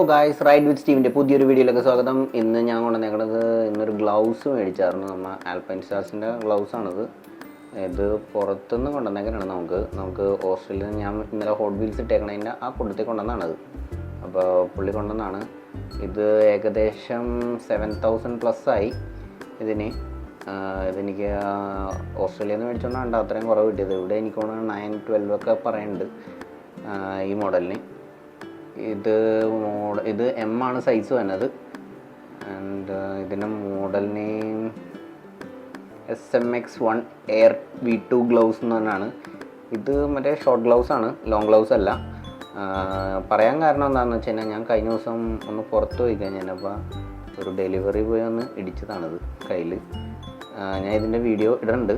Guys, ride with സ്റ്റീവിൻ്റെ പുതിയൊരു വീഡിയോയിലേക്ക് സ്വാഗതം. ഇന്ന് ഞാൻ കൊണ്ടുവന്നേക്കുന്നത് ഇന്നൊരു ഗ്ലൗസ് മേടിച്ചായിരുന്നു. നമ്മൾ ആൽപൈൻ സ്റ്റാർസിൻ്റെ ഗ്ലൗസാണിത്. ഇത് പുറത്തുനിന്ന് കൊണ്ടുവന്നേക്കാനാണ്. നമുക്ക് ഓസ്ട്രേലിയയിൽ ഞാൻ ഇന്നലെ ഹോട്ട് വീൽസ് ഇട്ടേക്കണതിൻ്റെ ആ കൂട്ടത്തിൽ കൊണ്ടുവന്നതാണത്. അപ്പോൾ പുള്ളി കൊണ്ടുവന്നതാണ്. ഇത് ഏകദേശം 7,000+ ആയി ഇതിന്. ഇതെനിക്ക് ഓസ്ട്രേലിയയിൽ നിന്ന് മേടിച്ചുകൊണ്ടാണ് അത്രയും കുറവ് കിട്ടിയത്. ഇവിടെ എനിക്ക് 9-12 ഒക്കെ പറയുന്നുണ്ട് ഈ മോഡലിന്. ഇത് എം ആണ് സൈസ് വന്നത്. ആൻഡ് ഇതിൻ്റെ model name SMX1 air V2 gloves എന്ന് പറഞ്ഞാണ്. ഇത് മറ്റേ ഷോർട്ട് ഗ്ലൗസ് ആണ്, ലോങ് ഗ്ലൗസ് അല്ല. പറയാൻ കാരണം എന്താണെന്ന് വെച്ച് കഴിഞ്ഞാൽ, ഞാൻ കഴിഞ്ഞ ദിവസം ഒന്ന് പുറത്ത് പോയി കഴിഞ്ഞപ്പോൾ ഒരു ഡെലിവറി പോയി ഒന്ന് ഇടിച്ചതാണിത് കയ്യിൽ. ഞാൻ ഇതിൻ്റെ വീഡിയോ ഇടുന്നുണ്ട്.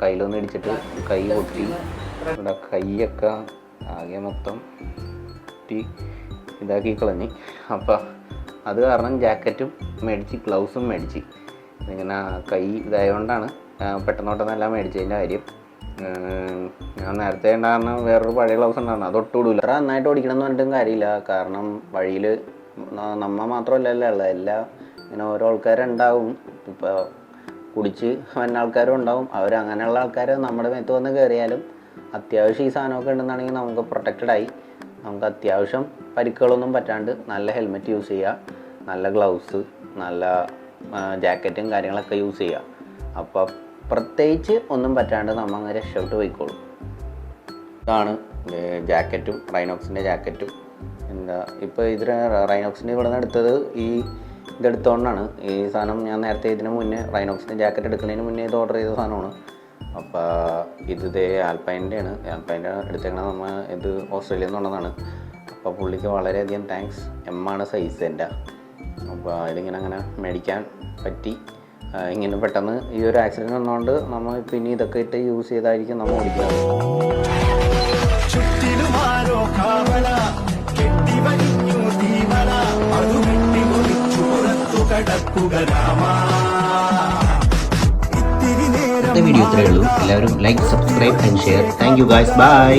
കയ്യിലൊന്ന് ഇടിച്ചിട്ട് കൈ പൊട്ടി, ഇവിടെ കൈയൊക്കെ ആകെ മൊത്തം ഇതാക്കി കളഞ്ഞ്. അപ്പോൾ അത് കാരണം ജാക്കറ്റും മേടിച്ച് ഗ്ലൗസും മേടിച്ച്. ഇങ്ങനെ കൈ ഇതായതുകൊണ്ടാണ് പെട്ടെന്നോട്ടെന്നെല്ലാം മേടിച്ചതിൻ്റെ കാര്യം. ഞാൻ നേരത്തെ ഉണ്ടാകുന്ന വേറൊരു പഴയ ഗ്ലൗസ് ഉണ്ടായിരുന്നു, അത് ഒട്ടുകൂടില്ല. അത്ര നന്നായിട്ട് ഓടിക്കണം എന്ന് പറഞ്ഞിട്ടും കാര്യമില്ല. കാരണം വഴിയിൽ നമ്മൾ മാത്രമല്ലല്ലോ ഉള്ളത്, എല്ലാം ഇങ്ങനെ ഓരോ ആൾക്കാരുണ്ടാവും. ഇപ്പോൾ കുടിച്ച് വന്ന ആൾക്കാരും ഉണ്ടാവും. അങ്ങനെയുള്ള ആൾക്കാർ നമ്മുടെ മേത്ത് വന്ന് കയറിയാലും അത്യാവശ്യം ഈ സാധനമൊക്കെ ഉണ്ടെന്നാണെങ്കിൽ നമുക്ക് പ്രൊട്ടക്റ്റഡായി, നമുക്ക് അത്യാവശ്യം പരിക്കുകളൊന്നും പറ്റാണ്ട് നല്ല ഹെൽമെറ്റ് യൂസ് ചെയ്യുക, നല്ല ഗ്ലൗസ്, നല്ല ജാക്കറ്റും കാര്യങ്ങളൊക്കെ യൂസ് ചെയ്യുക. അപ്പോൾ പ്രത്യേകിച്ച് ഒന്നും പറ്റാണ്ട് നമ്മൾ അങ്ങനെ രക്ഷപ്പെട്ട് പോയിക്കോളും. ഇതാണ് ജാക്കറ്റും, റൈനോക്സിൻ്റെ ജാക്കറ്റും. ഇപ്പോൾ ഇതിന് റൈനോക്സിൻ്റെ ഇവിടെ നിന്ന് എടുത്തത് ഇതെടുത്തുകൊണ്ടാണ്. ഈ സാധനം ഞാൻ നേരത്തെ ഇതിന് മുന്നേ റൈനോക്സിൻ്റെ ജാക്കറ്റ് എടുക്കുന്നതിന് മുന്നേ ഇത് ഓർഡർ ചെയ്ത സാധനമാണ്. അപ്പോൾ ഇത് ആൽപൈൻ്റെ എടുത്തേക്കണത്. നമ്മൾ ഇത് ഓസ്ട്രേലിയയിൽ നിന്നുള്ളതാണ്. അപ്പോൾ പുള്ളിക്ക് വളരെയധികം താങ്ക്സ്. എം ആണ് സൈസ് എൻ്റെ. അപ്പോൾ ഇതിങ്ങനെ അങ്ങനെ മേടിക്കാൻ പറ്റി. ഇങ്ങനെ പെട്ടെന്ന് ഈ ഒരു ആക്സിഡൻറ്റ് വന്നതുകൊണ്ട് നമ്മൾ പിന്നെ ഇതൊക്കെ ഇട്ട് യൂസ് ചെയ്തായിരിക്കും നമ്മൾ ഓടിക്കുന്നത്. വീഡിയോ ഇത്രയേ ഉള്ളൂ. എല്ലാവരും like, subscribe and share. Thank you guys, by.